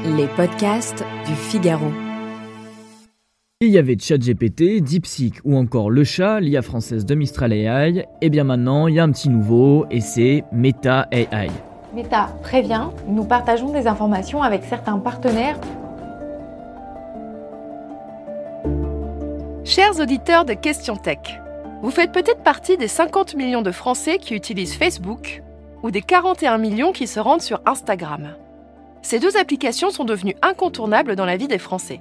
Les podcasts du Figaro. Il y avait ChatGPT, DeepSeek ou encore Le Chat, l'IA française de Mistral AI. Et bien maintenant, il y a un petit nouveau et c'est Meta AI. Meta prévient, nous partageons des informations avec certains partenaires. Chers auditeurs de Question Tech, vous faites peut-être partie des 50 millions de Français qui utilisent Facebook ou des 41 millions qui se rendent sur Instagram. Ces deux applications sont devenues incontournables dans la vie des Français.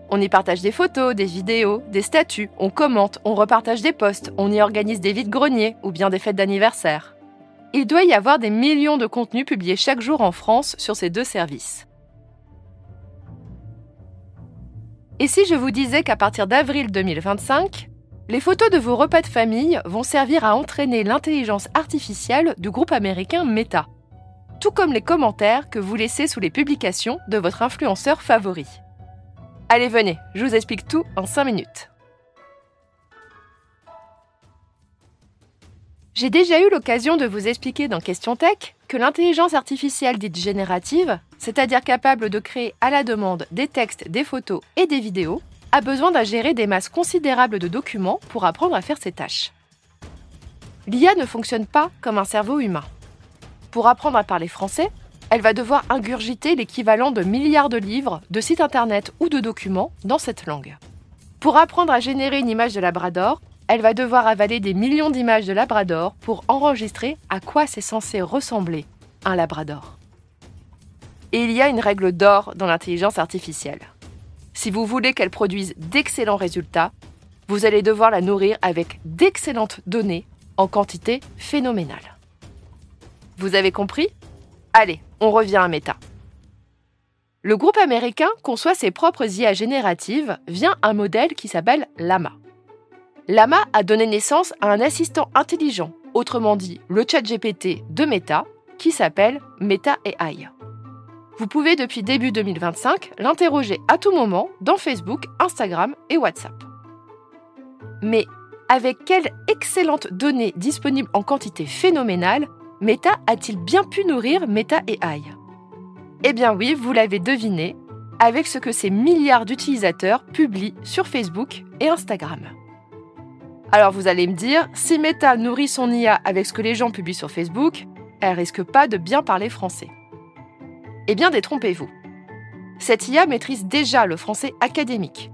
On y partage des photos, des vidéos, des statuts, on commente, on repartage des posts, on y organise des vides-greniers ou bien des fêtes d'anniversaire. Il doit y avoir des millions de contenus publiés chaque jour en France sur ces deux services. Et si je vous disais qu'à partir d'avril 2025, les photos de vos repas de famille vont servir à entraîner l'intelligence artificielle du groupe américain Meta, tout comme les commentaires que vous laissez sous les publications de votre influenceur favori. Allez, venez, je vous explique tout en 5 minutes. J'ai déjà eu l'occasion de vous expliquer dans Question Tech que l'intelligence artificielle dite générative, c'est-à-dire capable de créer à la demande des textes, des photos et des vidéos, a besoin d'ingérer des masses considérables de documents pour apprendre à faire ses tâches. L'IA ne fonctionne pas comme un cerveau humain. Pour apprendre à parler français, elle va devoir ingurgiter l'équivalent de milliards de livres, de sites internet ou de documents dans cette langue. Pour apprendre à générer une image de labrador, elle va devoir avaler des millions d'images de labrador pour enregistrer à quoi c'est censé ressembler un labrador. Et il y a une règle d'or dans l'intelligence artificielle. Si vous voulez qu'elle produise d'excellents résultats, vous allez devoir la nourrir avec d'excellentes données en quantité phénoménale. Vous avez compris ? Allez, on revient à Meta. Le groupe américain conçoit ses propres IA génératives via un modèle qui s'appelle Llama. Llama a donné naissance à un assistant intelligent, autrement dit le ChatGPT de Meta, qui s'appelle Meta AI. Vous pouvez depuis début 2025 l'interroger à tout moment dans Facebook, Instagram et WhatsApp. Mais avec quelles excellentes données disponibles en quantité phénoménale, Meta a-t-il bien pu nourrir Meta AI ? Eh bien oui, vous l'avez deviné, avec ce que ces milliards d'utilisateurs publient sur Facebook et Instagram. Alors vous allez me dire, si Meta nourrit son IA avec ce que les gens publient sur Facebook, elle risque pas de bien parler français. Eh bien détrompez-vous. Cette IA maîtrise déjà le français académique.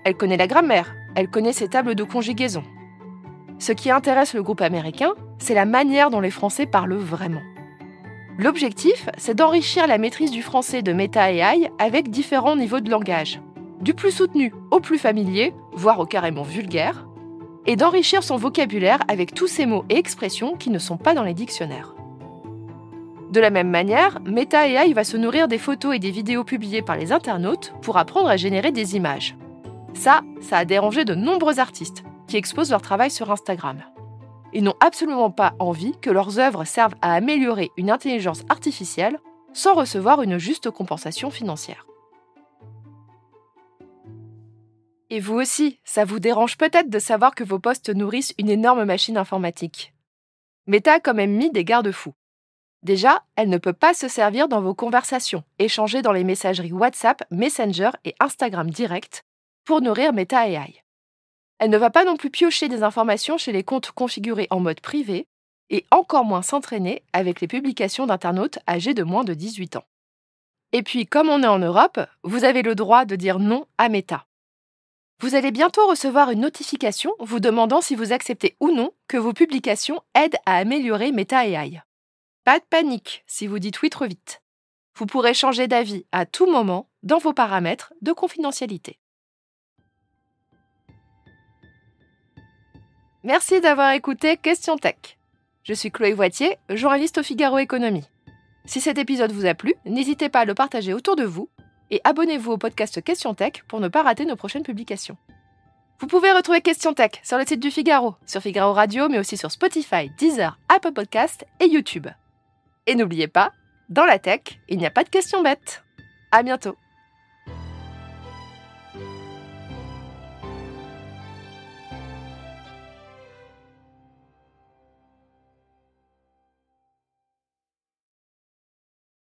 Elle connaît la grammaire, elle connaît ses tables de conjugaison. Ce qui intéresse le groupe américain, c'est la manière dont les Français parlent vraiment. L'objectif, c'est d'enrichir la maîtrise du français de Meta AI avec différents niveaux de langage, du plus soutenu au plus familier, voire au carrément vulgaire, et d'enrichir son vocabulaire avec tous ces mots et expressions qui ne sont pas dans les dictionnaires. De la même manière, Meta AI va se nourrir des photos et des vidéos publiées par les internautes pour apprendre à générer des images. Ça a dérangé de nombreux artistes qui exposent leur travail sur Instagram. Ils n'ont absolument pas envie que leurs œuvres servent à améliorer une intelligence artificielle sans recevoir une juste compensation financière. Et vous aussi, ça vous dérange peut-être de savoir que vos posts nourrissent une énorme machine informatique. Meta a quand même mis des garde-fous. Déjà, elle ne peut pas se servir dans vos conversations, échangées dans les messageries WhatsApp, Messenger et Instagram Direct pour nourrir Meta AI. Elle ne va pas non plus piocher des informations chez les comptes configurés en mode privé et encore moins s'entraîner avec les publications d'internautes âgés de moins de 18 ans. Et puis, comme on est en Europe, vous avez le droit de dire non à Meta. Vous allez bientôt recevoir une notification vous demandant si vous acceptez ou non que vos publications aident à améliorer Meta AI. Pas de panique si vous dites oui trop vite. Vous pourrez changer d'avis à tout moment dans vos paramètres de confidentialité. Merci d'avoir écouté Question Tech. Je suis Chloé Voitier, journaliste au Figaro Économie. Si cet épisode vous a plu, n'hésitez pas à le partager autour de vous et abonnez-vous au podcast Question Tech pour ne pas rater nos prochaines publications. Vous pouvez retrouver Question Tech sur le site du Figaro, sur Figaro Radio, mais aussi sur Spotify, Deezer, Apple Podcasts et YouTube. Et n'oubliez pas, dans la tech, il n'y a pas de questions bêtes. À bientôt.